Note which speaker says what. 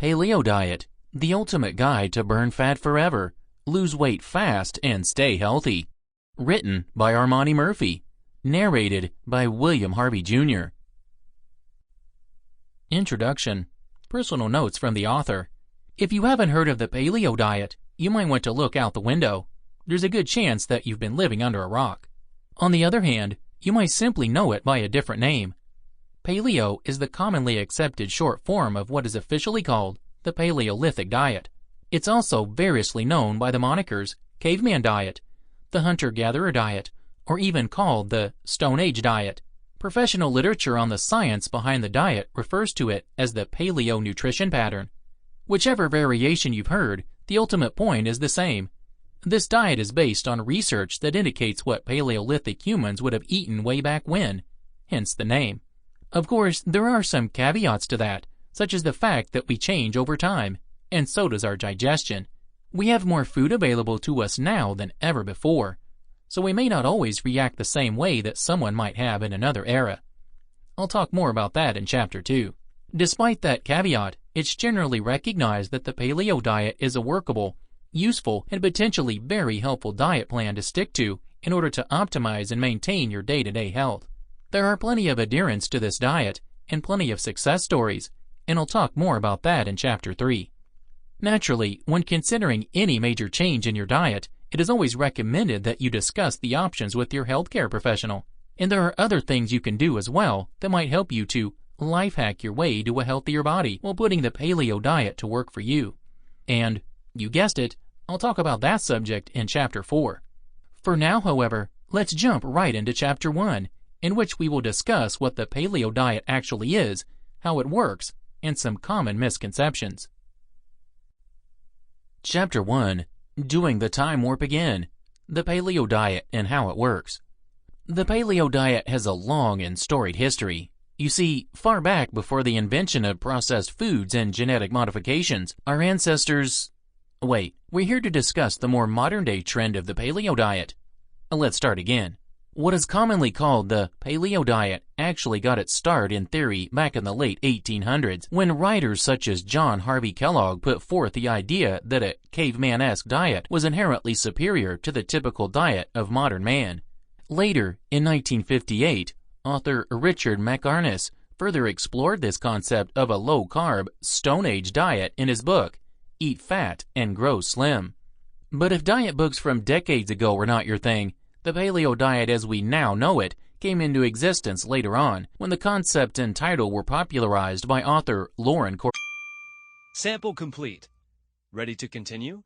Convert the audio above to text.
Speaker 1: Paleo Diet, the ultimate guide to burn fat forever, lose weight fast, and stay healthy. Written by Armani Murphy. Narrated by William Harvey Jr. Introduction. Personal notes from the author. If you haven't heard of the Paleo Diet, you might want to look out the window. There's a good chance that you've been living under a rock. On the other hand, you might simply know it by a different name. Paleo is the commonly accepted short form of what is officially called the Paleolithic diet. It's also variously known by the monikers caveman diet, the hunter-gatherer diet, or even called the Stone Age diet. Professional literature on the science behind the diet refers to it as the paleo nutrition pattern. Whichever variation you've heard, the ultimate point is the same. This diet is based on research that indicates what Paleolithic humans would have eaten way back when, hence the name. Of course, there are some caveats to that, such as the fact that we change over time, and so does our digestion. We have more food available to us now than ever before, so we may not always react the same way that someone might have in another era. I'll talk more about that in Chapter 2. Despite that caveat, it's generally recognized that the paleo diet is a workable, useful, and potentially very helpful diet plan to stick to in order to optimize and maintain your day-to-day health. There are plenty of adherents to this diet and plenty of success stories, and I'll talk more about that in Chapter 3. Naturally, when considering any major change in your diet, it is always recommended that you discuss the options with your healthcare professional. And there are other things you can do as well that might help you to life hack your way to a healthier body while putting the paleo diet to work for you. And, you guessed it, I'll talk about that subject in Chapter 4. For now, however, let's jump right into Chapter 1, in which we will discuss what the paleo diet actually is, how it works, and some common misconceptions. Chapter 1. Doing the Time Warp Again, the Paleo Diet and How It Works. The paleo diet has a long and storied history. You see, far back before the invention of processed foods and genetic modifications, our ancestors... Wait, we're here to discuss the more modern-day trend of the paleo diet. Let's start again. What is commonly called the paleo diet actually got its start in theory back in the late 1800s, when writers such as John Harvey Kellogg put forth the idea that a caveman-esque diet was inherently superior to the typical diet of modern man. Later, in 1958, author Richard McArnis further explored this concept of a low-carb, Stone Age diet in his book, Eat Fat and Grow Slim. But if diet books from decades ago were not your thing, the paleo diet as we now know it came into existence later on, when the concept and title were popularized by author Lauren Cor.
Speaker 2: Sample complete. Ready to continue?